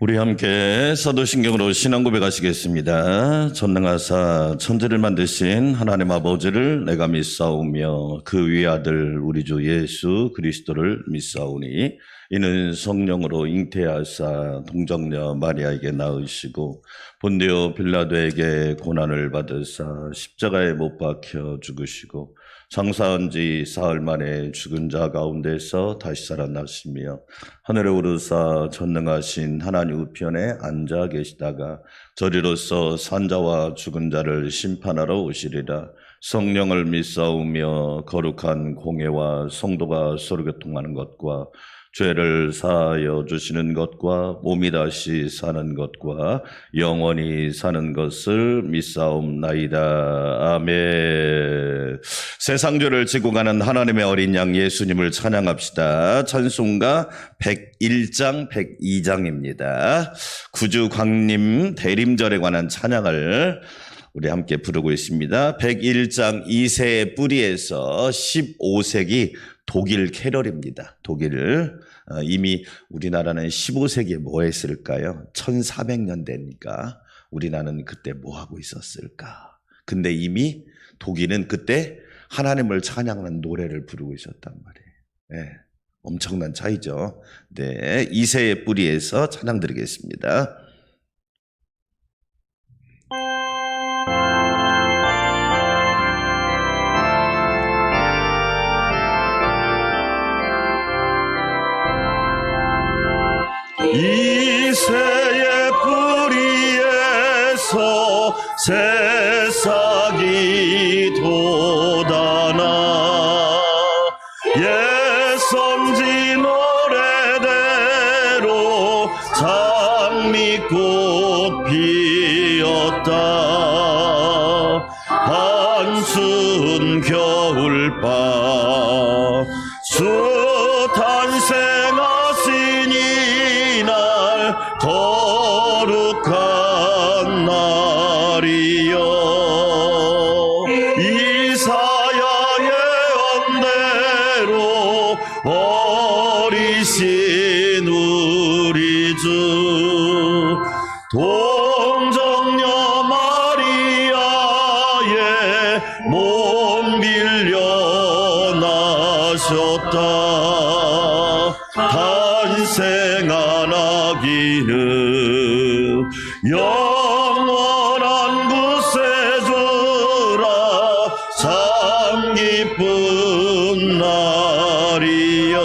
우리 함께 사도신경으로 신앙 고백하시겠습니다. 전능하사 천지를 만드신 하나님 아버지를 내가 믿사오며 그 위아들 우리 주 예수 그리스도를 믿사오니 이는 성령으로 잉태하사 동정녀 마리아에게 낳으시고 본디오 빌라도에게 고난을 받으사 십자가에 못 박혀 죽으시고 장사한 지 사흘 만에 죽은 자 가운데서 다시 살아나시며 하늘에 오르사 전능하신 하나님 우편에 앉아 계시다가 저리로서 산자와 죽은 자를 심판하러 오시리라. 성령을 믿사오며 거룩한 공회와 성도가 서로 교통하는 것과 죄를 사하여 주시는 것과 몸이 다시 사는 것과 영원히 사는 것을 믿사옵나이다. 아멘. 세상 죄를 지고 가는 하나님의 어린 양 예수님을 찬양합시다. 찬송가 101장 102장입니다. 구주 광림 대림절에 관한 찬양을 우리 함께 부르고 있습니다. 101장 2세의 뿌리에서 15세기 독일 캐럴입니다. 독일. 이미 우리나라는 15세기에 뭐 했을까요? 1400년대니까 우리나라는 그때 뭐 하고 있었을까? 근데 이미 독일은 그때 하나님을 찬양하는 노래를 부르고 있었단 말이에요. 네, 엄청난 차이죠. 네, 2세의 뿌리에서 찬양 드리겠습니다. 이새의 뿌리에서 새싹이 돋아나 옛선지 노래대로 장미꽃 피었다. 한순 겨울밤 수 탄생하시니 날 거룩한 날이여. 이사야의 언대로 어리신 우리 주 동정녀 마리아의 몸 빌려 나셨다. 탄생한 아기는 영원한 구세주라. 참 기쁜 날이여.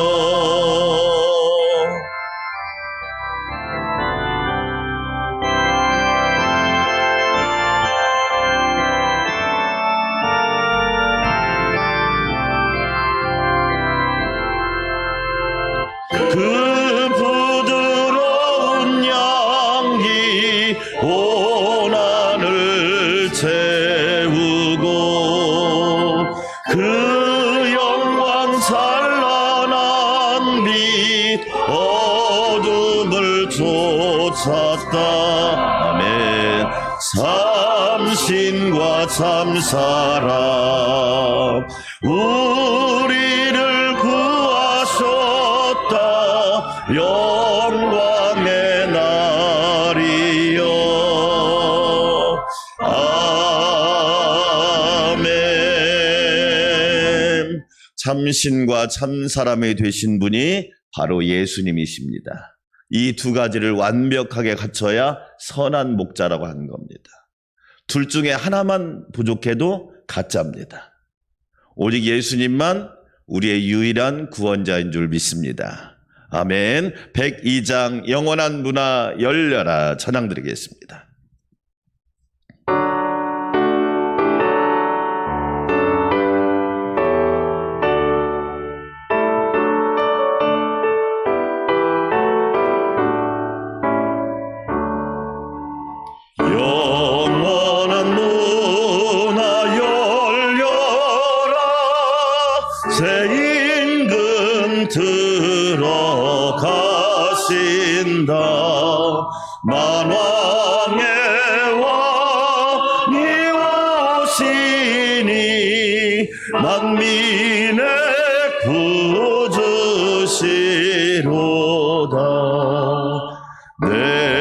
그 부드러운 향기 온 하늘 채우고 그 영광 찬란한 빛 어둠을 쫓았다. 아멘. 참신과 참사랑 우리를 구하셨다. 영광의 날이여. 아멘. 참신과 참사람이 되신 분이 바로 예수님이십니다. 이 두 가지를 완벽하게 갖춰야 선한 목자라고 하는 겁니다. 둘 중에 하나만 부족해도 가짜입니다. 오직 예수님만 우리의 유일한 구원자인 줄 믿습니다. 아멘. 102장 영원한 문화 열려라 찬양 드리겠습니다. 영원한 문화 열려라. 새 임금 들어가신다. 만왕의 왕이 오시니 만민의 구주시로다. 내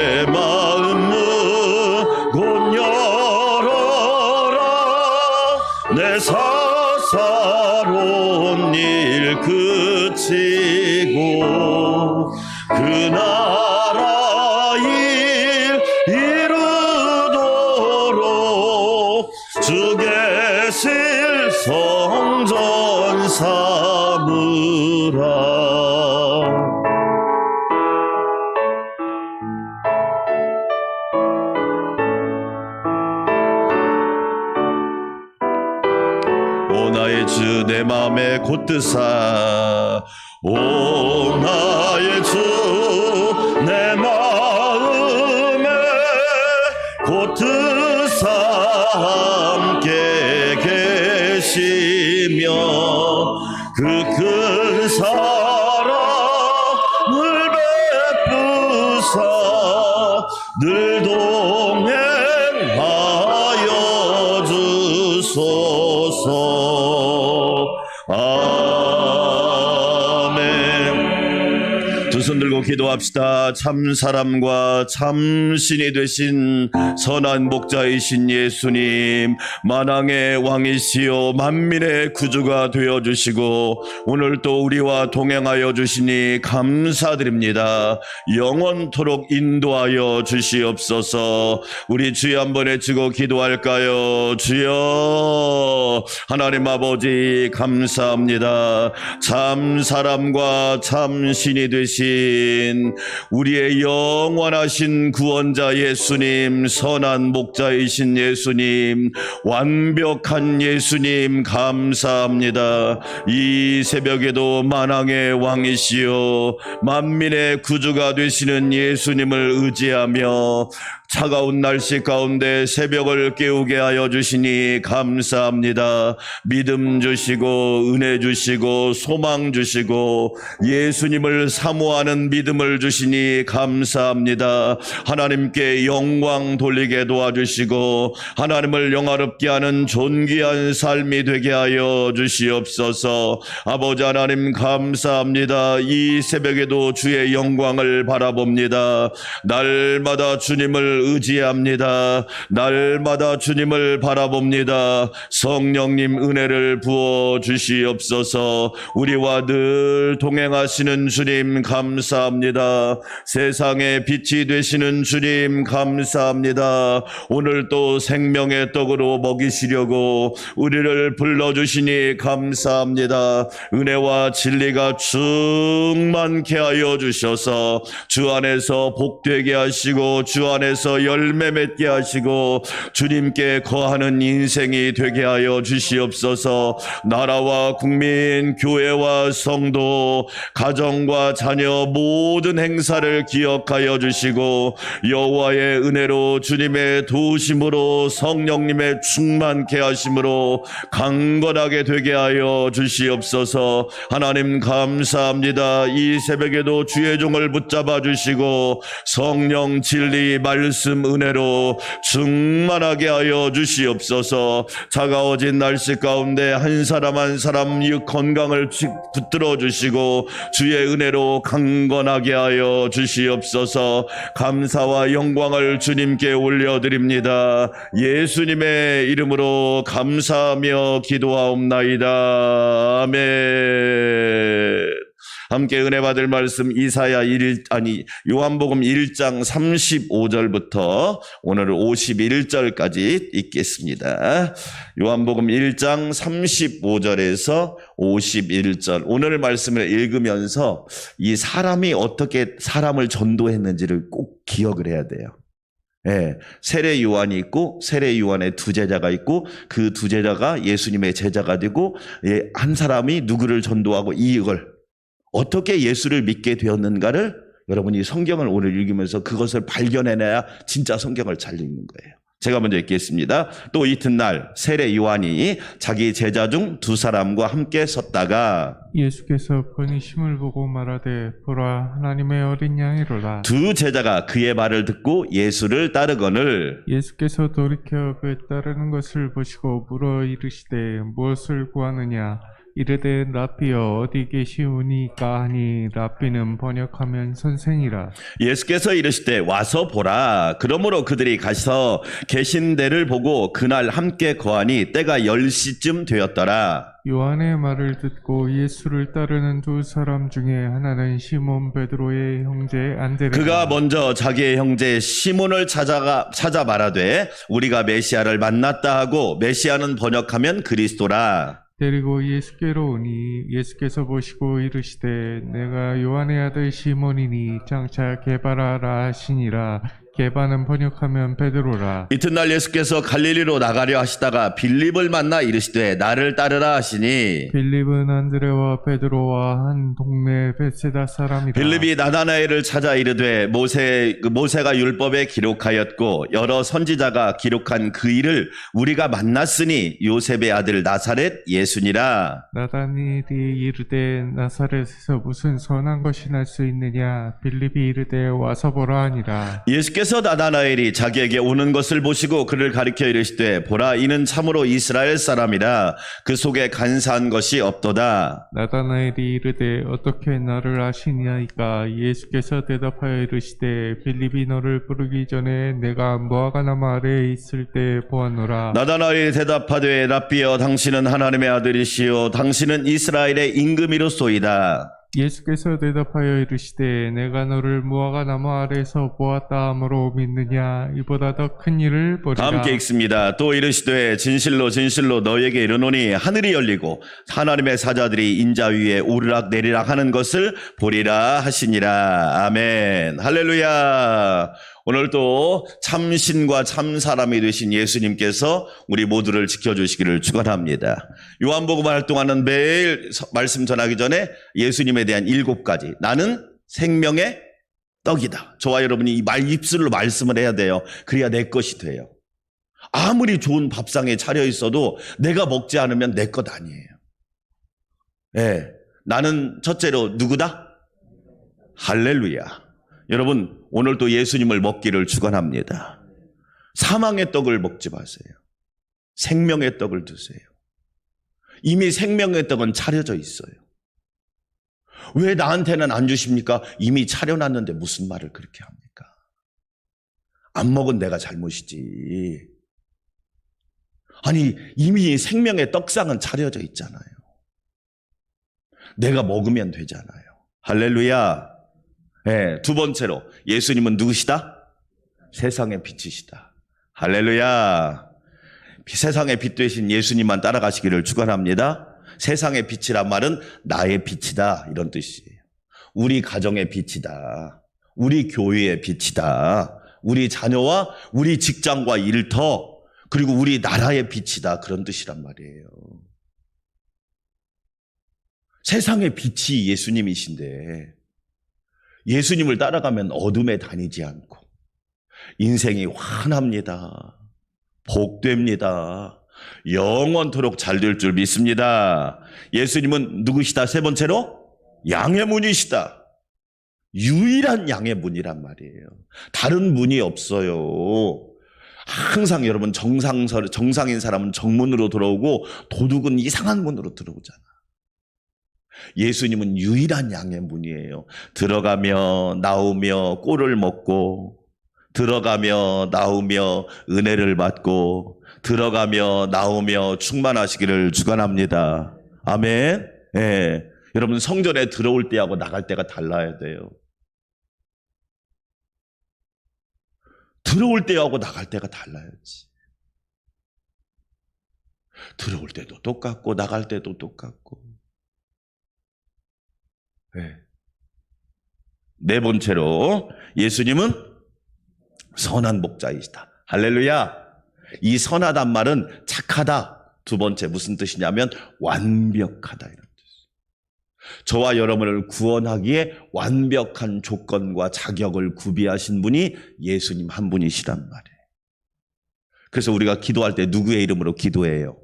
사사로운 일 그치고 그 나라 일 이루도록 주 계실 성전 삼으라. 오 나의 주 내 마음에 곧드사 오 나의 주 내 마음에 곧드사 함께 계시며 그 큰 사랑을 베푸사 늘 동행하여 주소서. 아멘. 두 손 들고 기도합시다. 참 사람과 참 신이 되신 선한 목자이신 예수님, 만왕의 왕이시요 만민의 구주가 되어주시고 오늘 또 우리와 동행하여 주시니 감사드립니다. 영원토록 인도하여 주시옵소서. 우리 주여 한번 외치고 기도할까요? 주여. 하나님 아버지 감사합니다. 참 사람과 참 신이 되신 우리의 영원하신 구원자 예수님, 선한 목자이신 예수님, 완벽한 예수님 감사합니다. 이 새벽에도 만왕의 왕이시요 만민의 구주가 되시는 예수님을 의지하며 차가운 날씨 가운데 새벽을 깨우게 하여 주시니 감사합니다. 믿음 주시고 은혜 주시고 소망 주시고 예수님을 사모하는 믿음을 주시니 감사합니다. 하나님께 영광 돌리게 도와주시고 하나님을 영화롭게 하는 존귀한 삶이 되게 하여 주시옵소서. 아버지 하나님 감사합니다. 이 새벽에도 주의 영광을 바라봅니다. 날마다 주님을 의지합니다. 날마다 주님을 바라봅니다. 성령님 은혜를 부어 주시옵소서. 우리와 늘 동행하시는 주님 감사합니다. 세상의 빛이 되시는 주님 감사합니다. 오늘 또 생명의 떡으로 먹이시려고 우리를 불러주시니 감사합니다. 은혜와 진리가 충만케 하여 주셔서 주 안에서 복되게 하시고 주 안에서 열매 맺게 하시고 주님께 거하는 인생이 되게 하여 주시옵소서. 나라와 국민, 교회와 성도, 가정과 자녀 모든 행사를 기억하여 주시고 여호와의 은혜로 주님의 도우심으로 성령님의 충만케 하심으로 강건하게 되게 하여 주시옵소서. 하나님 감사합니다. 이 새벽에도 주의 종을 붙잡아 주시고 성령 진리 말씀 은혜로 충만하게 하여 주시옵소서. 차가워진 날씨 가운데 한 사람 한 사람 이 건강을 붙들어 주시고 주의 은혜로 강건하게 하여 주시옵소서. 감사와 영광을 주님께 올려드립니다. 예수님의 이름으로 감사하며 기도하옵나이다. 아멘. 함께 은혜 받을 말씀 요한복음 1장 35절부터 오늘 51절까지 읽겠습니다. 요한복음 1장 35절에서 51절. 오늘 말씀을 읽으면서 이 사람이 어떻게 사람을 전도했는지를 꼭 기억을 해야 돼요. 예, 세례 요한이 있고 세례 요한의 두 제자가 있고 그 두 제자가 예수님의 제자가 되고 한 사람이 누구를 전도하고 이걸 어떻게 예수를 믿게 되었는가를 여러분이 성경을 오늘 읽으면서 그것을 발견해내야 진짜 성경을 잘 읽는 거예요. 제가 먼저 읽겠습니다. 또 이튿날 세례 요한이 자기 제자 중 두 사람과 함께 섰다가 예수께서 뻔히 심을 보고 말하되 보라 하나님의 어린 양이로라. 두 제자가 그의 말을 듣고 예수를 따르거늘 예수께서 돌이켜 그에 따르는 것을 보시고 물어 이르시되 무엇을 구하느냐. 이르되 랍비여 어디 계시오니까 하니 랍비는 번역하면 선생이라. 예수께서 이르시되 와서 보라. 그러므로 그들이 가서 계신 데를 보고 그날 함께 거하니 때가 10시쯤 되었더라. 요한의 말을 듣고 예수를 따르는 두 사람 중에 하나는 시몬 베드로의 형제 안드레다. 그가 먼저 자기의 형제 시몬을 찾아 말하되 우리가 메시아를 만났다 하고, 메시아는 번역하면 그리스도라. 데리고 예수께로 오니 예수께서 보시고 이르시되 내가 요한의 아들 시몬이니 장차 게바라라 하시니라. 게바는 번역하면 베드로라. 이튿날 예수께서 갈릴리로 나가려 하시다가 빌립을 만나 이르시되 나를 따르라 하시니, 빌립은 안드레와 베드로와 한 동네 베세다 사람이다. 빌립이 나다나엘을 찾아 이르되 모세가 율법에 기록하였고 여러 선지자가 기록한 그 일을 우리가 만났으니 요셉의 아들 나사렛 예수니라. 나다니엘이 이르되 나사렛에서 무슨 선한 것이 날 수 있느냐. 빌립이 이르되 와서 보라 하니라. 예수께서 나다나엘이 자기에게 오는 것을 보시고 그를 가리켜 이르시되 보라, 이는 참으로 이스라엘 사람이라. 그 속에 간사한 것이 없도다. 나다나엘이 이르되 어떻게 나를 아시냐이까. 예수께서 대답하여 이르시되 빌립이 너를 부르기 전에 내가 무화과나무 아래에 있을 때 보았노라. 나다나엘이 대답하되 랍비여 당신은 하나님의 아들이시요 당신은 이스라엘의 임금이로소이다. 예수께서 대답하여 이르시되 내가 너를 무화과나무 아래에서 보았다 함으로 믿느냐. 이보다 더 큰 일을 보리라. 함께 읽습니다. 또 이르시되 진실로 진실로 너희에게 이르노니 하늘이 열리고 하나님의 사자들이 인자 위에 오르락 내리락 하는 것을 보리라 하시니라. 아멘. 할렐루야. 오늘도 참신과 참사람이 되신 예수님께서 우리 모두를 지켜주시기를 축원합니다. 요한복음 활동하는 매일 말씀 전하기 전에 예수님에 대한 7가지, 나는 생명의 떡이다. 저와 여러분이 입술로 말씀을 해야 돼요. 그래야 내 것이 돼요. 아무리 좋은 밥상에 차려 있어도 내가 먹지 않으면 내 것 아니에요. 네, 나는 첫째로 누구다? 할렐루야. 여러분, 오늘도 예수님을 먹기를 축원합니다. 사망의 떡을 먹지 마세요. 생명의 떡을 드세요. 이미 생명의 떡은 차려져 있어요. 왜 나한테는 안 주십니까? 이미 차려놨는데 무슨 말을 그렇게 합니까? 안 먹은 내가 잘못이지. 아니, 이미 생명의 떡상은 차려져 있잖아요. 내가 먹으면 되잖아요. 할렐루야. 네, 두 번째로 예수님은 누구시다? 세상의 빛이시다. 할렐루야. 세상의 빛 되신 예수님만 따라가시기를 축원합니다. 세상의 빛이란 말은 나의 빛이다, 이런 뜻이에요. 우리 가정의 빛이다. 우리 교회의 빛이다. 우리 자녀와 우리 직장과 일터, 그리고 우리 나라의 빛이다, 그런 뜻이란 말이에요. 세상의 빛이 예수님이신데 예수님을 따라가면 어둠에 다니지 않고 인생이 환합니다. 복됩니다. 영원토록 잘 될 줄 믿습니다. 예수님은 누구시다? 세 번째로 양의 문이시다. 유일한 양의 문이란 말이에요. 다른 문이 없어요. 항상 여러분 정상인 사람은 정문으로 들어오고 도둑은 이상한 문으로 들어오잖아. 예수님은 유일한 양의 문이에요. 들어가며 나오며 꼴을 먹고, 들어가며 나오며 은혜를 받고, 들어가며 나오며 충만하시기를 축원합니다. 아멘. 예. 여러분, 성전에 들어올 때하고 나갈 때가 달라야 돼요. 들어올 때하고 나갈 때가 달라야지. 들어올 때도 똑같고 나갈 때도 똑같고. 네. 네 번째로 예수님은 선한 목자이시다. 할렐루야. 이 선하단 말은 착하다. 두 번째 무슨 뜻이냐면 완벽하다, 이런 뜻. 저와 여러분을 구원하기에 완벽한 조건과 자격을 구비하신 분이 예수님 한 분이시란 말이에요. 그래서 우리가 기도할 때 누구의 이름으로 기도해요?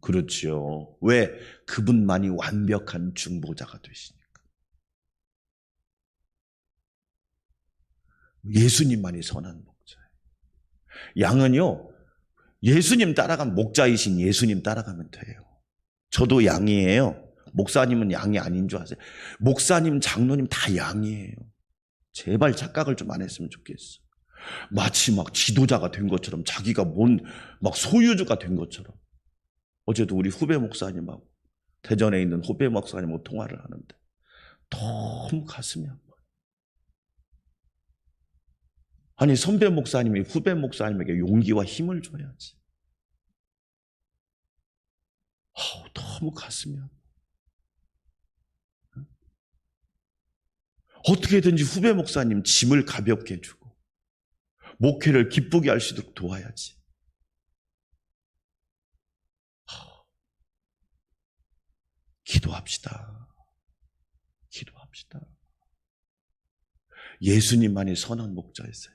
그렇죠. 왜? 그분만이 완벽한 중보자가 되시니까. 예수님만이 선한 목자예요. 양은요, 예수님 따라가면, 목자이신 예수님 따라가면 돼요. 저도 양이에요. 목사님은 양이 아닌 줄 아세요? 목사님, 장로님 다 양이에요. 제발 착각을 좀 안 했으면 좋겠어. 마치 막 지도자가 된 것처럼, 자기가 막 소유주가 된 것처럼. 어제도 우리 후배 목사님하고, 대전에 있는 후배 목사님하고 통화를 하는데 너무 가슴이 아파요. 아니, 선배 목사님이 후배 목사님에게 용기와 힘을 줘야지. 너무 가슴이 아파요. 어떻게든지 후배 목사님 짐을 가볍게 해주고 목회를 기쁘게 할 수 있도록 도와야지. 기도합시다. 기도합시다. 예수님만이 선한 목자이세요.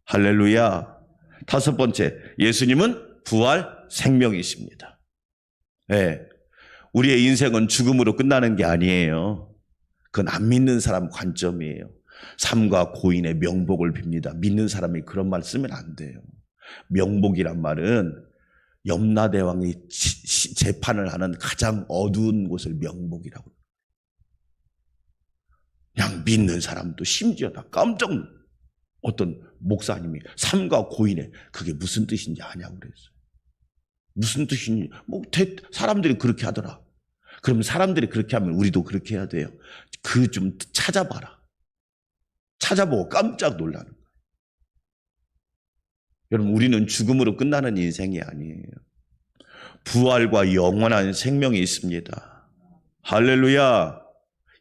할렐루야. 다섯 번째, 예수님은 부활 생명이십니다. 네, 우리의 인생은 죽음으로 끝나는 게 아니에요. 그건 안 믿는 사람 관점이에요. 삼가 고인의 명복을 빕니다. 믿는 사람이 그런 말 쓰면 안 돼요. 명복이란 말은 염라대왕이 재판을 하는 가장 어두운 곳을 명복이라고 해요. 그냥 믿는 사람도 심지어 다 어떤 목사님이 삼가 고인의 그게 무슨 뜻인지 아냐고 그랬어요. 무슨 뜻이니? 사람들이 그렇게 하더라. 그럼 사람들이 그렇게 하면 우리도 그렇게 해야 돼요. 좀 찾아봐라. 찾아보고 깜짝 놀라는 거예요. 여러분, 우리는 죽음으로 끝나는 인생이 아니에요. 부활과 영원한 생명이 있습니다. 할렐루야.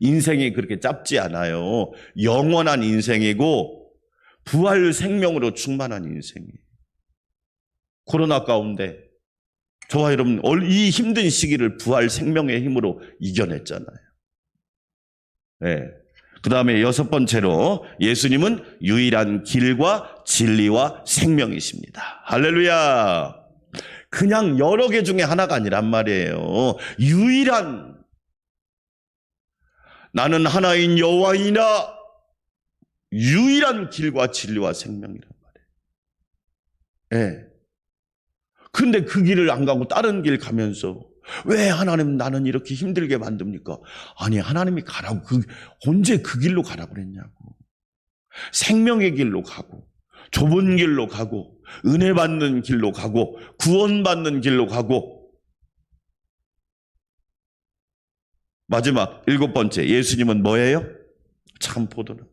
인생이 그렇게 짧지 않아요. 영원한 인생이고 부활 생명으로 충만한 인생이에요. 코로나 가운데 저와 여러분 이 힘든 시기를 부활 생명의 힘으로 이겨냈잖아요. 네. 그 다음에 여섯 번째로 예수님은 유일한 길과 진리와 생명이십니다. 할렐루야. 그냥 여러 개 중에 하나가 아니란 말이에요. 유일한, 나는 하나인 여호와이나 유일한 길과 진리와 생명이란 말이에요. 네. 근데 그 길을 안 가고 다른 길 가면서 왜 하나님 나는 이렇게 힘들게 만듭니까? 아니, 하나님이 가라고, 언제 그 길로 가라고 그랬냐고. 생명의 길로 가고, 좁은 길로 가고, 은혜 받는 길로 가고, 구원받는 길로 가고. 마지막 일곱 번째, 예수님은 뭐예요? 참 포도나무.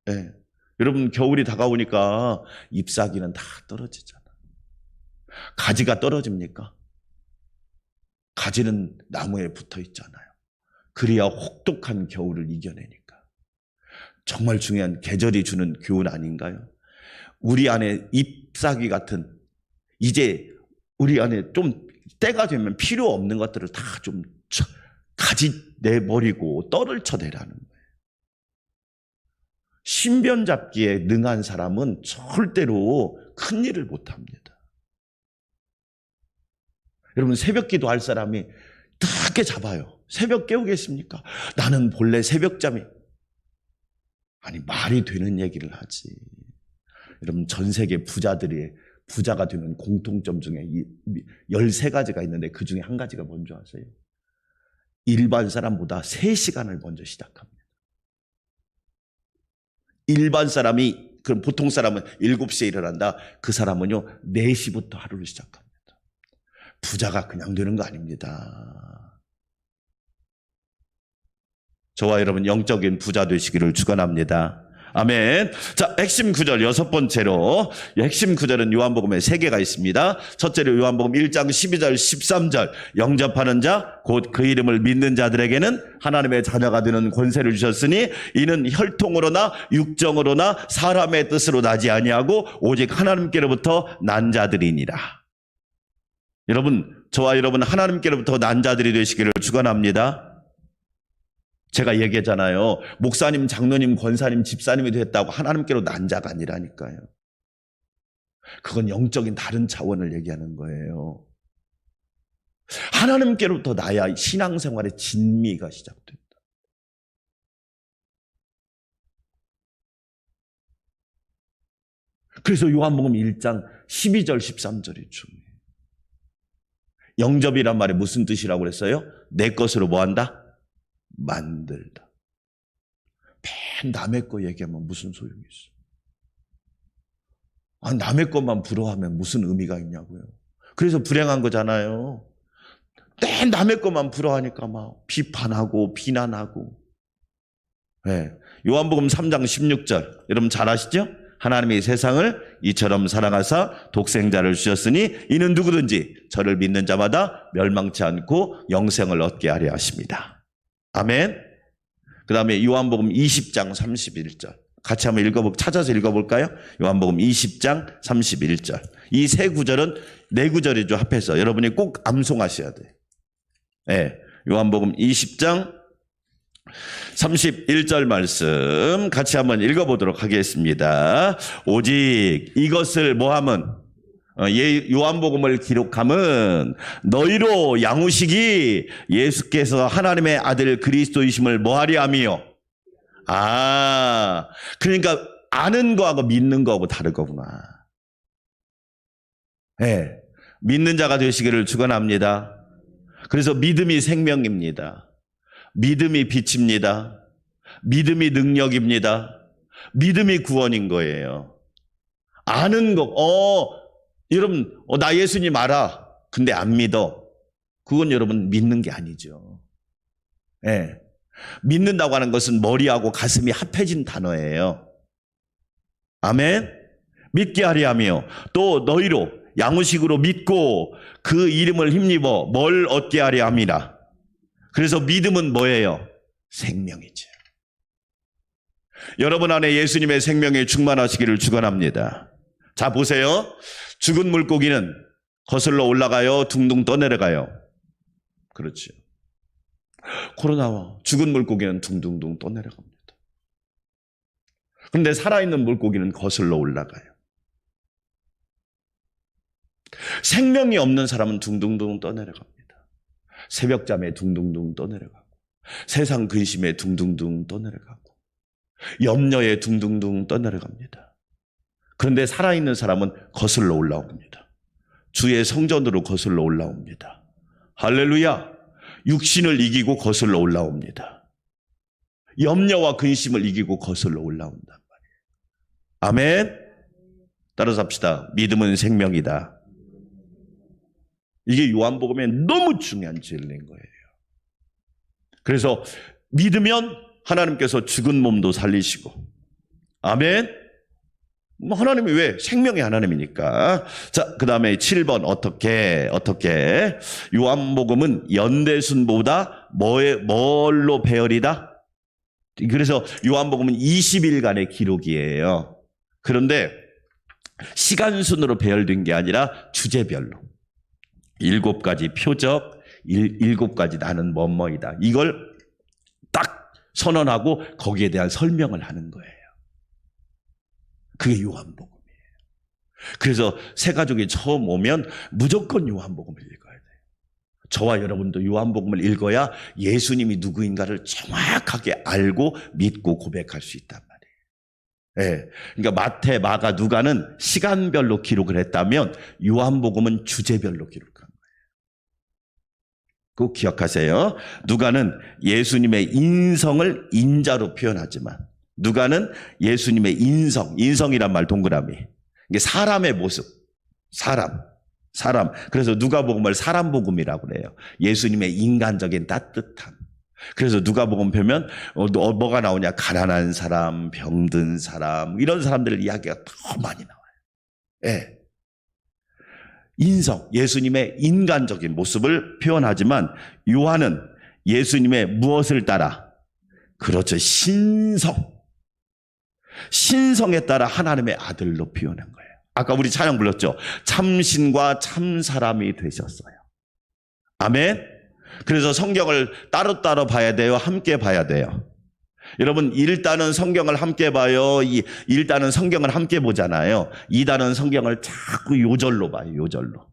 네. 여러분, 겨울이 다가오니까 잎사귀는 다 떨어지잖아. 가지가 떨어집니까? 가지는 나무에 붙어 있잖아요. 그래야 혹독한 겨울을 이겨내니까. 정말 중요한 계절이 주는 교훈 아닌가요? 우리 안에 잎사귀 같은, 이제 우리 안에 좀 때가 되면 필요 없는 것들을 다 좀 가지 내버리고 떨을 쳐내라는 거예요. 신변 잡기에 능한 사람은 절대로 큰 일을 못합니다. 여러분, 새벽 기도할 사람이 크게 잡아요. 새벽 깨우겠습니까? 나는 본래 새벽잠이. 아니, 말이 되는 얘기를 하지. 여러분, 전 세계 부자들이 부자가 되는 공통점 중에 13가지가 있는데 그 중에 한 가지가 뭔지 아세요? 일반 사람보다 3시간을 먼저 시작합니다. 일반 사람이, 그럼 보통 사람은 7시에 일어난다. 그 사람은요, 4시부터 하루를 시작합니다. 부자가 그냥 되는 거 아닙니다. 저와 여러분 영적인 부자 되시기를 축원합니다. 아멘. 자, 핵심 구절 여섯 번째로, 핵심 구절은 요한복음에 3개가 있습니다. 첫째로 요한복음 1장 12절 13절, 영접하는 자 곧 그 이름을 믿는 자들에게는 하나님의 자녀가 되는 권세를 주셨으니 이는 혈통으로나 육정으로나 사람의 뜻으로 나지 아니하고 오직 하나님께로부터 난 자들이니라. 여러분, 저와 여러분 하나님께로부터 난 자들이 되시기를 축원합니다. 제가 얘기했잖아요. 목사님, 장로님, 권사님, 집사님이 됐다고 하나님께로 난 자가 아니라니까요. 그건 영적인 다른 차원을 얘기하는 거예요. 하나님께로부터 나야 신앙생활의 진미가 시작된다. 그래서 요한복음 1장 12절 13절이 중요해요. 영접이란 말이 무슨 뜻이라고 그랬어요? 내 것으로 뭐 한다? 만들다. 맨 남의 거 얘기하면 무슨 소용이 있어? 아, 남의 것만 부러워하면 무슨 의미가 있냐고요. 그래서 불행한 거잖아요. 맨 남의 것만 부러워하니까 막 비판하고 비난하고. 네. 요한복음 3장 16절 여러분 잘 아시죠? 하나님이 세상을 이처럼 사랑하사 독생자를 주셨으니 이는 누구든지 저를 믿는 자마다 멸망치 않고 영생을 얻게 하려 하십니다. 아멘. 그 다음에 요한복음 20장 31절 같이 한번 찾아서 읽어볼까요? 요한복음 20장 31절. 이 세 구절은 네 구절이죠. 합해서 여러분이 꼭 암송하셔야 돼요. 네. 요한복음 20장 31절 말씀 같이 한번 읽어보도록 하겠습니다. 오직 이것을 뭐함은 요한복음을 기록함은 너희로 양우식이 예수께서 하나님의 아들 그리스도이심을 뭐하리 함이요. 그러니까 아는 거하고 믿는 거하고 다른 거구나. 네, 믿는 자가 되시기를 축원합니다. 그래서 믿음이 생명입니다. 믿음이 빛입니다. 믿음이 능력입니다. 믿음이 구원인 거예요. 아는 거, 여러분, 나 예수님 알아. 근데 안 믿어. 그건 여러분 믿는 게 아니죠. 예. 믿는다고 하는 것은 머리하고 가슴이 합해진 단어예요. 아멘. 믿게 하려 하며 또 너희로 양우식으로 믿고 그 이름을 힘입어 뭘 얻게 하려 함이라. 그래서 믿음은 뭐예요? 생명이죠. 여러분 안에 예수님의 생명에 충만하시기를 축원합니다. 자, 보세요. 죽은 물고기는 거슬러 올라가요? 둥둥 떠내려가요? 그렇죠. 코로나와 죽은 물고기는 둥둥둥 떠내려갑니다. 그런데 살아있는 물고기는 거슬러 올라가요. 생명이 없는 사람은 둥둥둥 떠내려갑니다. 새벽잠에 둥둥둥 떠내려가고 세상 근심에 둥둥둥 떠내려가고 염려에 둥둥둥 떠내려갑니다. 그런데 살아있는 사람은 거슬러 올라옵니다. 주의 성전으로 거슬러 올라옵니다. 할렐루야. 육신을 이기고 거슬러 올라옵니다. 염려와 근심을 이기고 거슬러 올라온단 말이에요. 아멘. 따라서 합시다. 믿음은 생명이다. 이게 요한복음에 너무 중요한 진리인 거예요. 그래서 믿으면 하나님께서 죽은 몸도 살리시고. 아멘. 하나님이 왜? 생명의 하나님이니까. 자, 그 다음에 7번 어떻게 요한복음은 연대순보다 뭘로 배열이다? 그래서 요한복음은 20일간의 기록이에요. 그런데 시간순으로 배열된 게 아니라 주제별로 7가지 표적, 7가지 나는 뭐뭐이다. 이걸 딱 선언하고 거기에 대한 설명을 하는 거예요. 그게 요한복음이에요. 그래서 새 가족이 처음 오면 무조건 요한복음을 읽어야 돼요. 저와 여러분도 요한복음을 읽어야 예수님이 누구인가를 정확하게 알고 믿고 고백할 수 있단 말이에요. 네. 그러니까 마태, 마가, 누가는 시간별로 기록을 했다면 요한복음은 주제별로 기록한 거예요. 꼭 기억하세요. 누가는 예수님의 인성을 인자로 표현하지만 누가는 예수님의 인성이란 말 동그라미. 이게 사람의 모습, 사람. 그래서 누가복음을 사람복음이라고 그래요. 예수님의 인간적인 따뜻함. 그래서 누가복음 보면 뭐가 나오냐? 가난한 사람, 병든 사람, 이런 사람들 이야기가 더 많이 나와요. 예. 인성, 예수님의 인간적인 모습을 표현하지만 요한은 예수님의 무엇을 따라? 그렇죠. 신성에 따라 하나님의 아들로 표현한 거예요. 아까 우리 찬양 불렀죠. 참신과 참사람이 되셨어요. 아멘. 그래서 성경을 따로따로 봐야 돼요? 함께 봐야 돼요? 여러분, 1단은 성경을 함께 봐요. 1단은 성경을 함께 보잖아요. 2단은 성경을 자꾸 요절로 봐요. 요절로.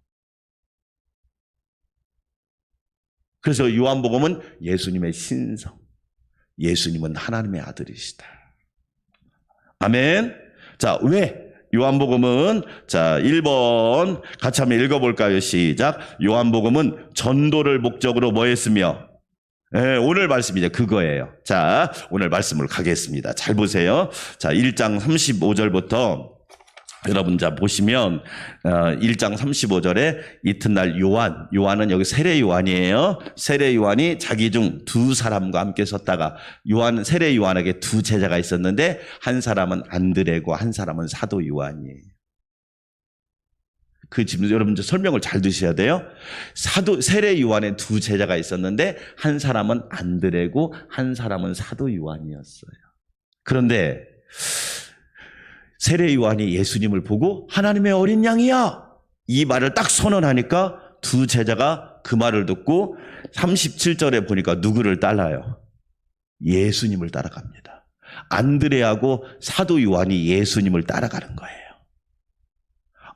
그래서 요한복음은 예수님의 신성. 예수님은 하나님의 아들이시다. 아멘. 자, 왜 요한복음은 자 1번 같이 한번 읽어볼까요? 시작. 요한복음은 전도를 목적으로 뭐 했으며 네, 오늘 말씀이 이제 그거예요. 자, 오늘 말씀을 가겠습니다. 잘 보세요. 자, 1장 35절부터 여러분 자 보시면 1장 35절에 이튿날 요한은 여기 세례 요한이에요. 세례 요한이 자기 중 두 사람과 함께 섰다가 세례 요한에게 두 제자가 있었는데 한 사람은 안드레고 한 사람은 사도 요한이에요. 지금 여러분 설명을 잘 드셔야 돼요. 세례 요한의 두 제자가 있었는데 한 사람은 안드레고 한 사람은 사도 요한이었어요. 그런데 세례 요한이 예수님을 보고 하나님의 어린 양이야 이 말을 딱 선언하니까 두 제자가 그 말을 듣고 37절에 보니까 누구를 따라요? 예수님을 따라갑니다. 안드레하고 사도 요한이 예수님을 따라가는 거예요.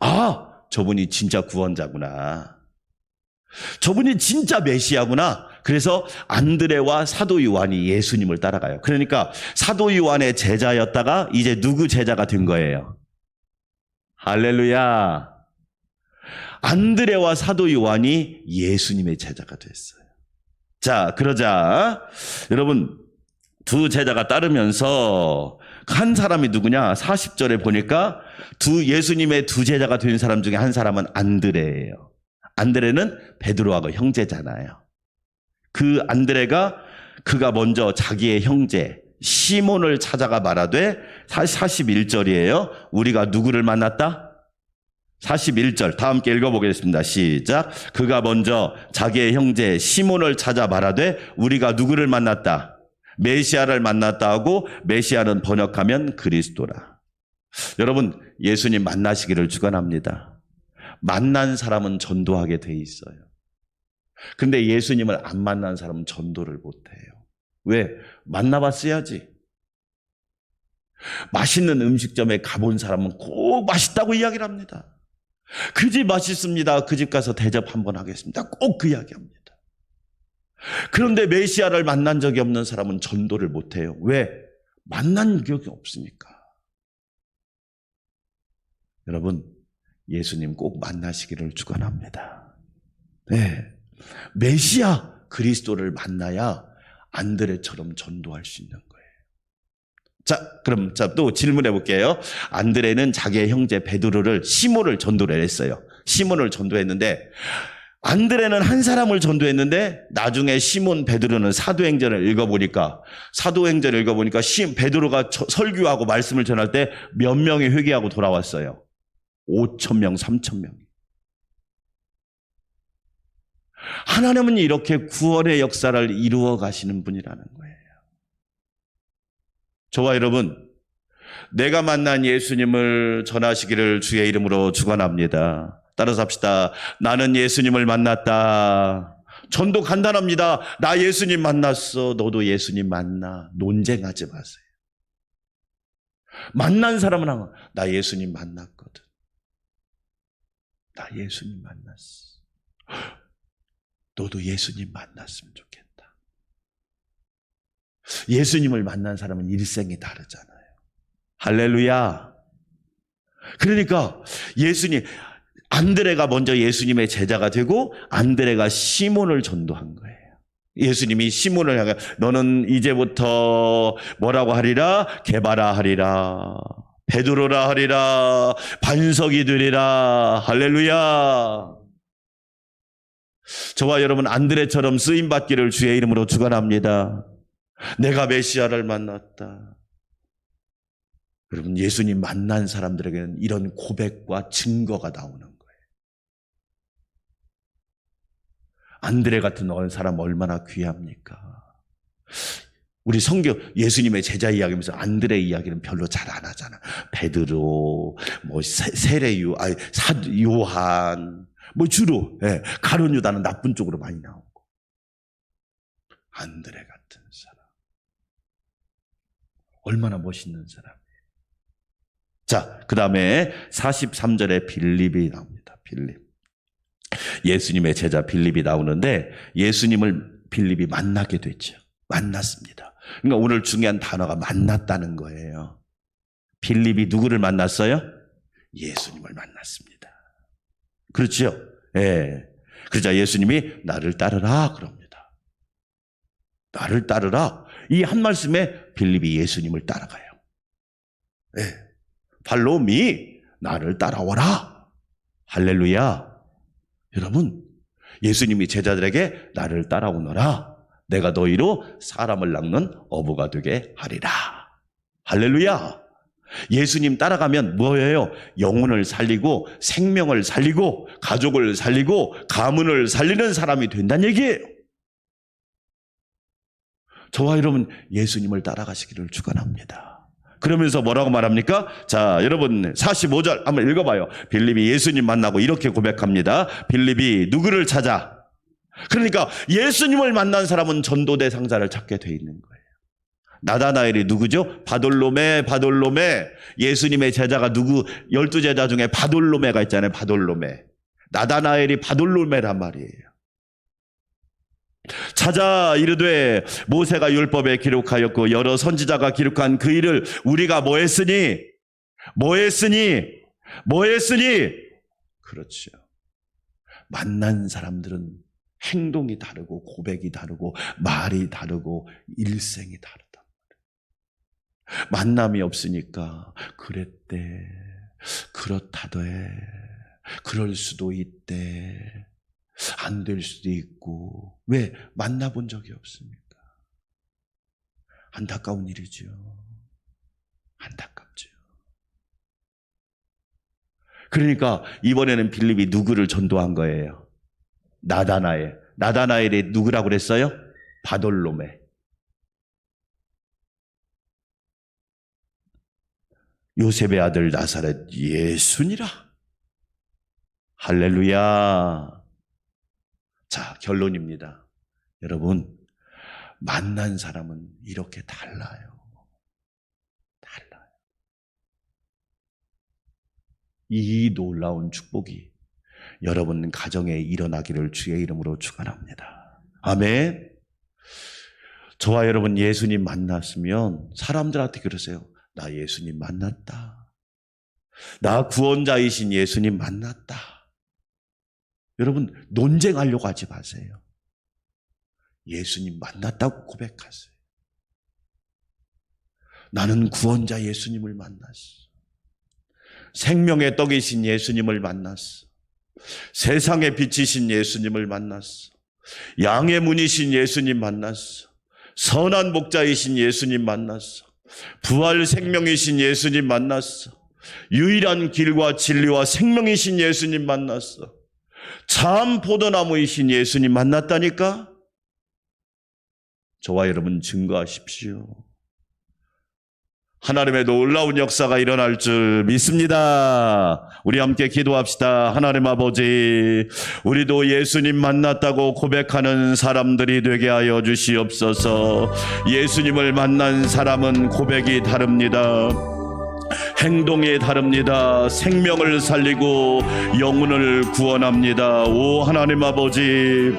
아, 저분이 진짜 구원자구나. 저분이 진짜 메시아구나. 그래서 안드레와 사도 요한이 예수님을 따라가요. 그러니까 사도 요한의 제자였다가 이제 누구 제자가 된 거예요? 할렐루야. 안드레와 사도 요한이 예수님의 제자가 됐어요. 자, 그러자 여러분 두 제자가 따르면서 한 사람이 누구냐? 40절에 보니까 예수님의 두 제자가 된 사람 중에 한 사람은 안드레예요. 안드레는 베드로하고 형제잖아요. 그 안드레가 그가 먼저 자기의 형제 시몬을 찾아가 말하되 41절이에요. 우리가 누구를 만났다? 41절 다 함께 읽어보겠습니다. 시작. 그가 먼저 자기의 형제 시몬을 찾아 말하되 우리가 누구를 만났다? 메시아를 만났다 하고 메시아는 번역하면 그리스도라. 여러분 예수님 만나시기를 축원합니다. 만난 사람은 전도하게 돼 있어요. 근데 예수님을 안 만난 사람은 전도를 못해요. 왜? 만나봤어야지. 맛있는 음식점에 가본 사람은 꼭 맛있다고 이야기를 합니다. 그 집 맛있습니다. 그 집 가서 대접 한번 하겠습니다. 꼭 그 이야기합니다. 그런데 메시아를 만난 적이 없는 사람은 전도를 못해요. 왜? 만난 적이 없으니까. 여러분 예수님 꼭 만나시기를 축원합니다. 네, 메시아 그리스도를 만나야 안드레처럼 전도할 수 있는 거예요. 자, 그럼 또 질문해 볼게요. 안드레는 자기의 형제 베드로를 시몬을 전도를 했어요. 시몬을 전도했는데 안드레는 한 사람을 전도했는데 나중에 시몬 베드로는 사도행전을 읽어보니까 베드로가 설교하고 말씀을 전할 때 몇 명이 회개하고 돌아왔어요? 5,000명, 3,000명. 하나님은 이렇게 구원의 역사를 이루어 가시는 분이라는 거예요. 저와 여러분, 내가 만난 예수님을 전하시기를 주의 이름으로 축원합니다. 따라서 합시다. 나는 예수님을 만났다. 전도 간단합니다. 나 예수님 만났어. 너도 예수님 만나. 논쟁하지 마세요. 만난 사람은 항상 나 예수님 만났거든. 나 예수님 만났어. 너도 예수님 만났으면 좋겠다. 예수님을 만난 사람은 일생이 다르잖아요. 할렐루야. 그러니까 안드레가 먼저 예수님의 제자가 되고 안드레가 시몬을 전도한 거예요. 예수님이 시몬을 향해 너는 이제부터 뭐라고 하리라? 게바라 하리라. 베드로라 하리라. 반석이 되리라. 할렐루야. 저와 여러분 안드레처럼 쓰임받기를 주의 이름으로 축원합니다. 내가 메시아를 만났다. 여러분 예수님 만난 사람들에게는 이런 고백과 증거가 나오는 거예요. 안드레 같은 사람 얼마나 귀합니까? 우리 성경 예수님의 제자 이야기하면서 안드레 이야기는 별로 잘 안 하잖아. 베드로, 사도 요한, 주로 가룟 유다는 나쁜 쪽으로 많이 나오고 안드레 같은 사람 얼마나 멋있는 사람이에요. 자, 그 다음에 43절에 빌립이 나옵니다. 빌립. 예수님의 제자 빌립이 나오는데 예수님을 빌립이 만나게 됐죠. 만났습니다. 그러니까 오늘 중요한 단어가 만났다는 거예요. 빌립이 누구를 만났어요? 예수님을 만났습니다. 그렇지요? 예. 그러자 예수님이 나를 따르라 그럽니다. 나를 따르라. 이 한 말씀에 빌립이 예수님을 따라가요. 예. 팔로미 나를 따라오라. 할렐루야. 여러분, 예수님이 제자들에게 나를 따라오너라. 내가 너희로 사람을 낚는 어부가 되게 하리라. 할렐루야. 예수님 따라가면 뭐예요? 영혼을 살리고 생명을 살리고 가족을 살리고 가문을 살리는 사람이 된다는 얘기예요. 저와 여러분 예수님을 따라가시기를 축원합니다. 그러면서 뭐라고 말합니까? 자, 여러분 45절 한번 읽어봐요. 빌립이 예수님 만나고 이렇게 고백합니다. 빌립이 누구를 찾아? 그러니까 예수님을 만난 사람은 전도 대상자를 찾게 돼 있는 거예요. 나다나엘이 누구죠? 바돌로메. 예수님의 제자가 누구? 12제자 중에 바돌로메가 있잖아요. 바돌로메. 나다나엘이 바돌로메란 말이에요. 찾아 이르되 모세가 율법에 기록하였고 여러 선지자가 기록한 그 일을 우리가 뭐 했으니? 그렇죠. 만난 사람들은 행동이 다르고 고백이 다르고 말이 다르고 일생이 다르다. 만남이 없으니까 그랬대, 그렇다더해, 그럴 수도 있대, 안 될 수도 있고. 왜? 만나본 적이 없으니까. 안타까운 일이죠. 안타깝죠. 그러니까 이번에는 빌립이 누구를 전도한 거예요? 나다나엘이 누구라고 그랬어요? 바돌로메. 요셉의 아들 나사렛 예수니라. 할렐루야. 자, 결론입니다. 여러분, 만난 사람은 이렇게 달라요. 이 놀라운 축복이 여러분 가정에 일어나기를 주의 이름으로 축원합니다. 아멘. 저와 여러분 예수님 만났으면 사람들한테 그러세요. 나 예수님 만났다. 나 구원자이신 예수님 만났다. 여러분 논쟁하려고 하지 마세요. 예수님 만났다고 고백하세요. 나는 구원자 예수님을 만났어. 생명의 떡이신 예수님을 만났어. 세상의 빛이신 예수님을 만났어. 양의 문이신 예수님 만났어. 선한 목자이신 예수님 만났어. 부활 생명이신 예수님 만났어. 유일한 길과 진리와 생명이신 예수님 만났어. 참 포도나무이신 예수님 만났다니까? 저와 여러분 증거하십시오. 하나님의 놀라운 역사가 일어날 줄 믿습니다. 우리 함께 기도합시다. 하나님 아버지, 우리도 예수님 만났다고 고백하는 사람들이 되게 하여 주시옵소서. 예수님을 만난 사람은 고백이 다릅니다. 행동이 다릅니다. 생명을 살리고 영혼을 구원합니다. 오 하나님 아버지,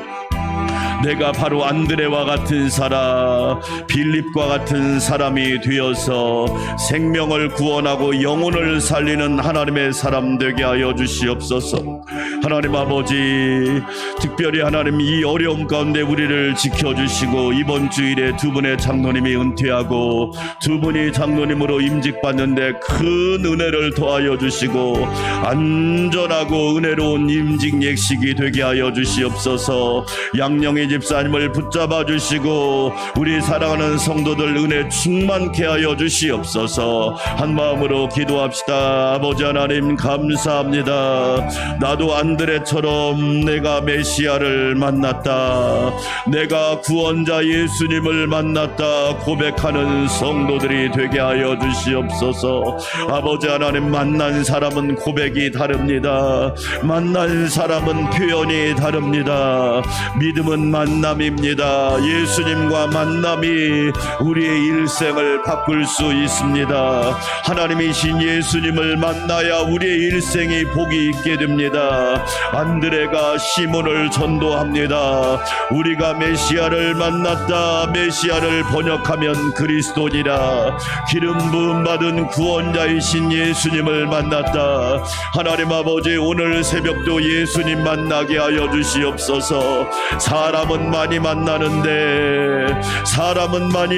내가 바로 안드레와 같은 사람, 빌립과 같은 사람이 되어서 생명을 구원하고 영혼을 살리는 하나님의 사람 되게 하여 주시옵소서. 하나님 아버지, 특별히 하나님 이 어려움 가운데 우리를 지켜주시고 이번 주일에 두 분의 장로님이 은퇴하고 두 분이 장로님으로 임직받는데 큰 은혜를 더하여 주시고 안전하고 은혜로운 임직 예식이 되게 하여 주시옵소서. 양령의 집사님을 붙잡아 주시고 우리 사랑하는 성도들 은혜 충만케 하여 주시옵소서. 한 마음으로 기도합시다. 아버지 하나님 감사합니다. 나도 안드레처럼 내가 메시아를 만났다, 내가 구원자 예수님을 만났다 고백하는 성도들이 되게 하여 주시옵소서. 아버지 하나님, 만난 사람은 고백이 다릅니다. 만난 사람은 표현이 다릅니다. 믿음은 만남입니다. 예수님과 만남이 우리의 일생을 바꿀 수 있습니다. 하나님이신 예수님을 만나야 우리의 일생이 복이 있게 됩니다. 안드레가 시몬을 전도합니다. 우리가 메시아를 만났다. 메시아를 번역하면 그리스도니라. 기름 부음 받은 구원자이신 예수님을 만났다. 하나님 아버지, 오늘 새벽도 예수님 만나게 하여 주시옵소서. 사람은 많이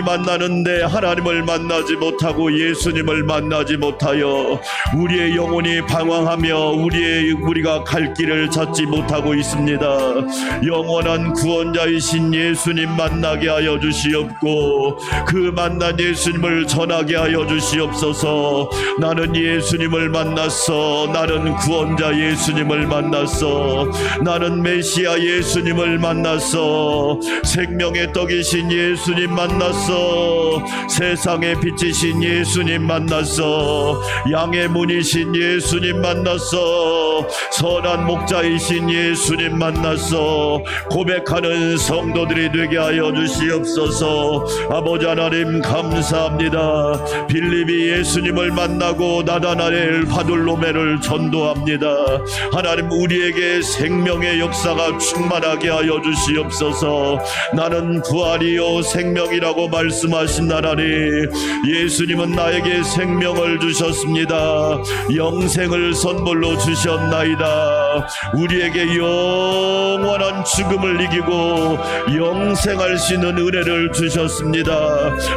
만나는데 하나님을 만나지 못하고 예수님을 만나지 못하여 우리의 영혼이 방황하며 우리가 갈 길을 찾지 못하고 있습니다. 영원한 구원자이신 예수님 만나게 하여 주시옵고 그 만난 예수님을 전하게 하여 주시옵소서. 나는 예수님을 만났어. 나는 구원자 예수님을 만났어. 나는 메시아 예수님을 만났어. 생명의 떡이신 예수님 만났어. 세상의 빛이신 예수님 만났어. 양의 문이신 예수님 만났어. 선한 목자이신 예수님 만났어. 고백하는 성도들이 되게 하여 주시옵소서. 아버지 하나님 감사합니다. 빌립이 예수님을 만나고 나다나엘 바돌로메를 전도합니다. 하나님, 우리에게 생명의 역사가 충만하게 하여 주시옵소서. 나는 부활이요 생명이라고 말씀하신 하나님, 예수님은 나에게 생명을 주셨습니다. 영생을 선물로 주셨나이다. 우리에게 영원한 죽음을 이기고 영생할 수 있는 은혜를 주셨습니다.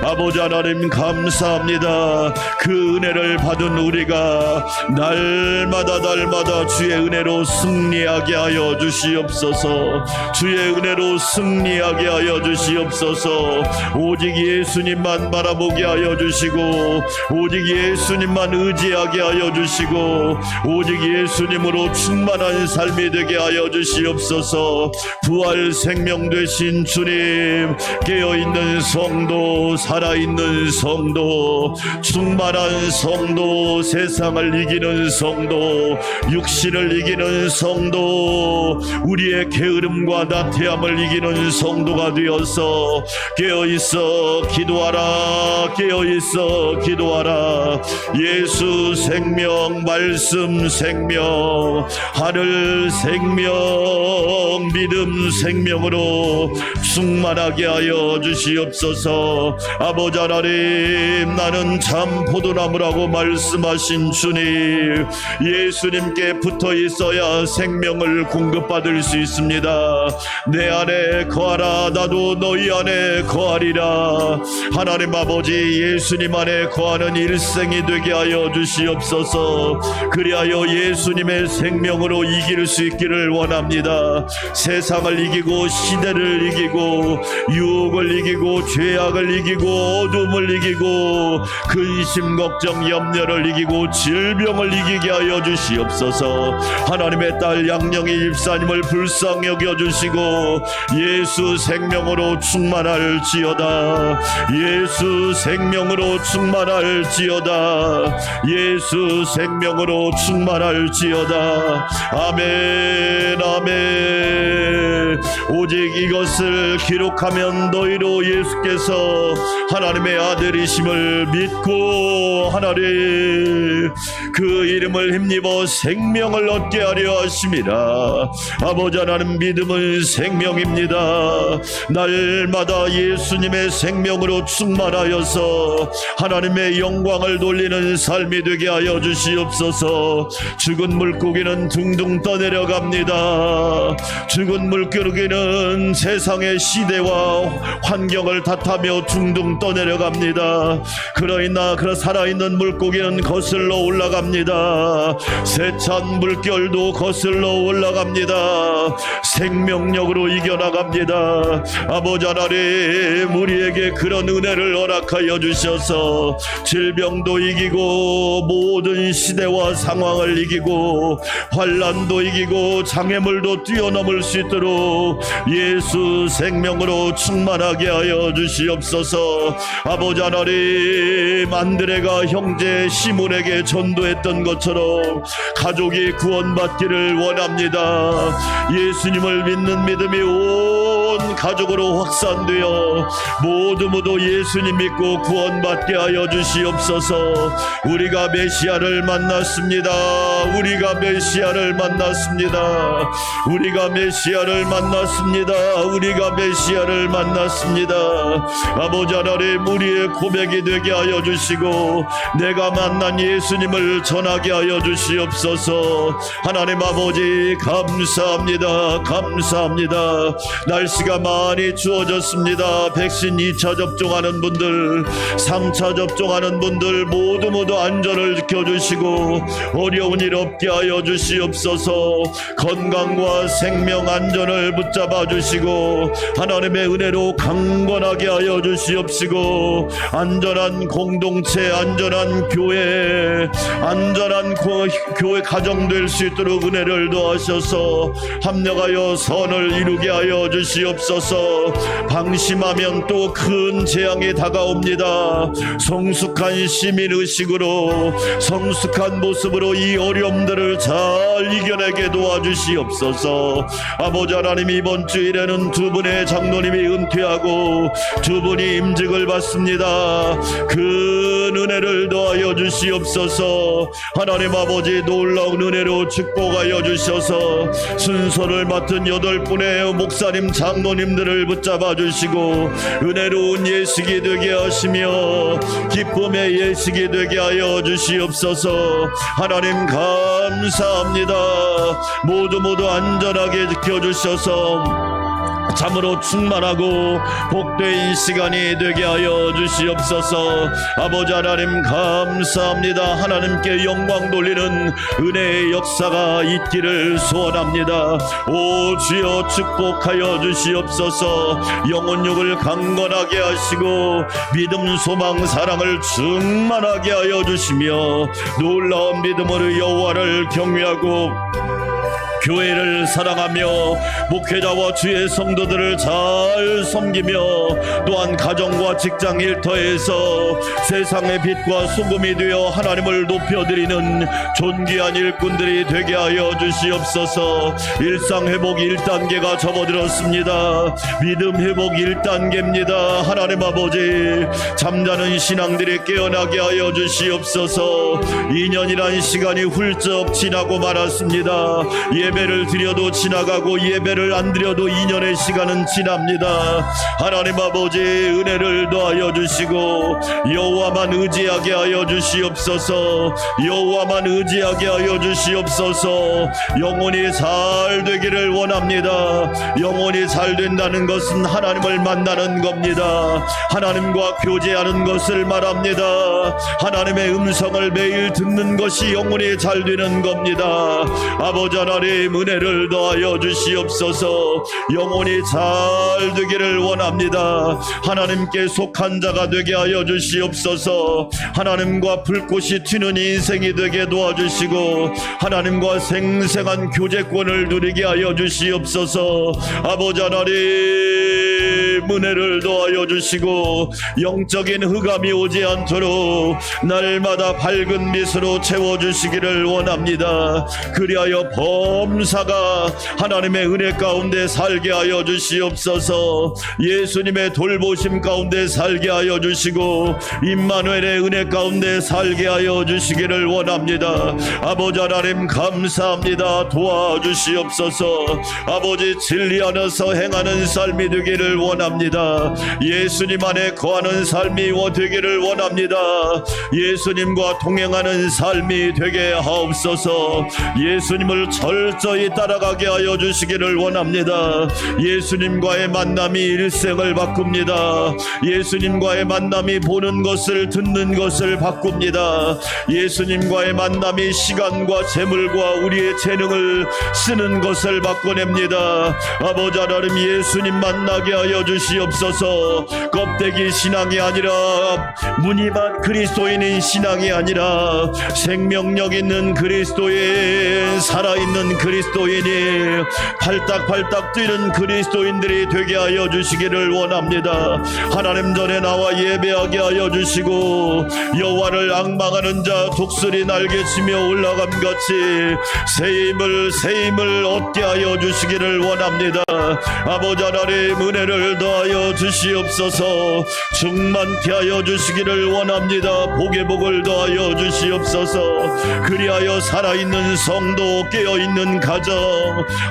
아버지 하나님 감사합니다. 그 은혜를 받은 우리가 날마다 주의 은혜로 승리하게 하여 주시옵소서. 주의 은혜로 승리하게 하여 주시옵소서. 오직 예수님만 바라보게 하여 주시고 오직 예수님만 의지하게 하여 주시고 오직 예수님으로 충만한 삶이 되게 하여 주시옵소서. 부활 생명 되신 주님, 깨어있는 성도, 살아있는 성도, 충만한 성도, 세상을 이기는 성도, 육신을 이기는 성도, 우리의 게으름과 나태함을 이기는 성도가 되어서 깨어있어 기도하라. 깨어있어 기도하라. 예수 생명, 말씀 생명, 하늘 생명, 믿음 생명으로 충만하게 하여 주시옵소서. 아버지 하나님, 나는 참 포도나무라고 말씀하신 주님, 예수님께 붙어 있어야 생명을 공급받을 수 있습니다. 내 안에 거하라. 나도 너희 안에 거하리라. 하나님 아버지, 예수님 안에 거하는 일생이 되게 하여 주시옵소서. 그리하여 예수님의 생명으로 이길 수 있기를 원합니다. 세상을 이기고 시대를 이기고 유혹을 이기고 죄악을 이기고 어둠을 이기고 근심 걱정 염려를 이기고 질병을 이기게 하여 주시옵소서. 하나님의 딸 양령이 집사님을 불쌍히 여겨주시고 예수 생명으로 충만할지어다. 예수 생명으로 충만할지어다. 예수 생명으로 충만할지어다. 아멘 아멘. 오직 이것을 기록하면 너희로 예수께서 하나님의 아들이심을 믿고 하나님 그 이름을 힘입어 생명을 얻게 하려 하심이라. 아버지 하나님, 믿음은 생명입니다. 날마다 예수님의 생명으로 충만하여서 하나님의 영광을 돌리는 삶이 되게 하여 주시옵소서. 죽은 물고기는 둥둥 떠내려갑니다. 죽은 물고기는 세상의 시대와 환경을 탓하며 둥둥 떠내려갑니다. 그러나 살아있는 물고기는 거슬러 올라갑니다. 세찬 물결도 거슬러 올라갑니다. 생명력으로 이겨나갑니다. 아버지 하나님, 우리에게 그런 은혜를 허락하여 주셔서 질병도 이기고 모든 시대와 상황을 이기고 환난도 이기고 장애물도 뛰어넘을 수 있도록 예수 생명으로 충만하게 하여 주시옵소서. 아버지 하나님, 안드레가 형제 시몬에게 전도했던 것처럼 가족이 구원받기를 원합니다. 예수님을 믿는 믿음이 온 가족으로 확산되어 모두 예수님 믿고 구원받게 하여 주시옵소서. 우리가 메시아를 만났습니다. 우리가 메시아를 만났습니다. 우리가 메시아를 만났습니다. 우리가 메시아를 만났습니다. 아버지 하나님, 우리의 고백이 되게 하여 주시고 내가 만난 예수님을 전하게 하여 주시옵소서. 하나님 아버지 감사합니다. 감사합니다. 날씨가 많이 추워졌습니다. 백신 2차 접종하는 분들, 3차 접종하는 분들 모두 안전을 지켜주시고 어려운 일 없게 하여 주시옵소서. 건강과 생명 안전을 붙잡아 주시고 하나님의 은혜로 강건하게 하여 주시옵시고 안전한 공동체, 안전한 교회, 안전한 교회 가정 될 수 있도록 은혜를 더하셔서 합력하여 선을 이루게 하여 주시옵소서. 방심하면 또 큰 재앙이 다가옵니다. 성숙한 시민의식으로, 성숙한 모습으로 이 어려움들을 잘 이겨내게 도와주시옵소서. 아버지 하나님, 이번 주일에는 두 분의 장로님이 은퇴하고 두 분이 임직을 받습니다. 그 은혜를 더하여 주시옵소서. 하나님 아버지, 놀라운 은혜로 축복하여 주셔서 순서를 맡은 8분의 목사님 장로님들을 붙잡아 주시고 은혜로운 예식이 되게 하시며 기쁨의 예식이 되게 하여 주시옵소서. 하나님 감사합니다. 모두 안전하게 지켜주셔서 참으로 충만하고 복된 시간이 되게 하여 주시옵소서. 아버지 하나님 감사합니다. 하나님께 영광 돌리는 은혜의 역사가 있기를 소원합니다. 오 주여, 축복하여 주시옵소서. 영혼육을 강건하게 하시고 믿음, 소망, 사랑을 충만하게 하여 주시며 놀라운 믿음으로 여호와를 경외하고 교회를 사랑하며 목회자와 주의 성도들을 잘 섬기며 또한 가정과 직장 일터에서 세상의 빛과 소금이 되어 하나님을 높여드리는 존귀한 일꾼들이 되게 하여 주시옵소서. 일상회복 1단계가 접어들었습니다. 믿음 회복 1단계입니다. 하나님 아버지, 잠자는 신앙들이 깨어나게 하여 주시옵소서. 2년이란 시간이 훌쩍 지나고 말았습니다. 예배를 드려도 지나가고 예배를 안 드려도 2년의 시간은 지납니다. 하나님 아버지, 은혜를 더하여 주시고 여호와만 의지하게 하여 주시옵소서. 여호와만 의지하게 하여 주시옵소서. 영혼이 잘 되기를 원합니다. 영혼이 잘 된다는 것은 하나님을 만나는 겁니다. 하나님과 교제하는 것을 말합니다. 하나님의 음성을 매일 듣는 것이 영혼이 잘 되는 겁니다. 아버지 하나님, 은혜를 더하여 주시옵소서. 영혼이 잘 되기를 원합니다. 하나님께 속한 자가 되게 하여 주시옵소서. 하나님과 불꽃이 튀는 인생이 되게 도와주시고 하나님과 생생한 교제권을 누리게 하여 주시옵소서. 아버지 하나님, 은혜를 더하여 주시고 영적인 흑암이 오지 않도록 날마다 밝은 빛으로 채워주시기를 원합니다. 그리하여 범사가 하나님의 은혜 가운데 살게 하여 주시옵소서. 예수님의 돌보심 가운데 살게 하여 주시고 임마누엘의 은혜 가운데 살게 하여 주시기를 원합니다. 아버지 하나님 감사합니다. 도와주시옵소서. 아버지, 진리 안에서 행하는 삶이 되기를 원합니다. 예수님 안에 거하는 삶이 되기를 원합니다. 예수님과 동행하는 삶이 되게 하옵소서. 예수님을 철저히 따라가게 하여 주시기를 원합니다. 예수님과의 만남이 일생을 바꿉니다. 예수님과의 만남이 보는 것을, 듣는 것을 바꿉니다. 예수님과의 만남이 시간과 재물과 우리의 재능을 쓰는 것을 바꿔냅니다. 아버지 하나님, 예수님 만나게 하여 주시옵소서. 껍데기 신앙이 아니라 무늬만 그리스도인인 신앙이 아니라 생명력 있는 그리스도인, 살아있는 그리스도인이 팔딱팔딱 뛰는 그리스도인들이 되게 하여 주시기를 원합니다. 하나님 전에 나와 예배하게 하여 주시고 여호와를 앙망하는 자 독수리 날개치며 올라감 같이 새 힘을 얻게 하여 주시기를 원합니다. 아버지 하나님 은혜를 더하여 주시옵소서. 충만케 하여 주시기를 원합니다. 복의 복을 더하여 주시옵소서. 그리하여 살아있는 성도, 깨어있는 가정,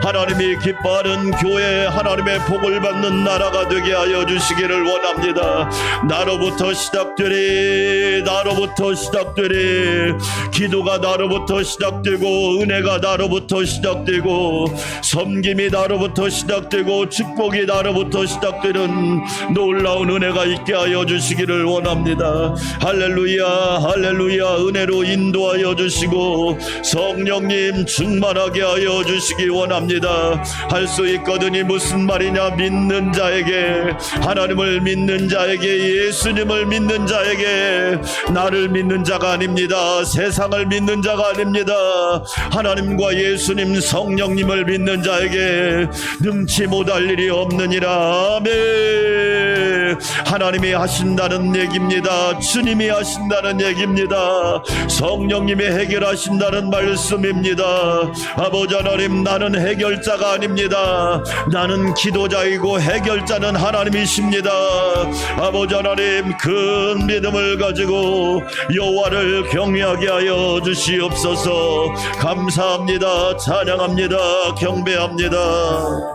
하나님이 기뻐하는 교회, 하나님의 복을 받는 나라가 되게 하여 주시기를 원합니다. 나로부터 시작되리, 나로부터 시작되리. 기도가 나로부터 시작되고, 은혜가 나로부터 시작되고, 섬김이 나로부터 시작되고, 축복이 나로부터 시작되는 놀라운 은혜가 있게 하여 주시기를 원합니다. 할렐루야, 할렐루야. 은혜로 인도하여 주시고 성령님 충만하게 하여 주시기 원합니다. 할 수 있거든이 무슨 말이냐. 믿는 자에게, 하나님을 믿는 자에게, 예수님을 믿는 자에게, 나를 믿는 자가 아닙니다. 세상을 믿는 자가 아닙니다. 하나님과 예수님 성령님을 믿는 자에게 능치 못할 일이 없느니라. 아멘. 하나님이 하신다는 얘기입니다. 주님이 하신다는 얘기입니다. 성령님이 해결하신다는 말씀입니다. 아버지 하나님, 나는 해결자가 아닙니다. 나는 기도자이고 해결자는 하나님이십니다. 아버지 하나님, 큰 믿음을 가지고 여호와를 경외하게 하여 주시옵소서. 감사합니다. 찬양합니다. 경배합니다.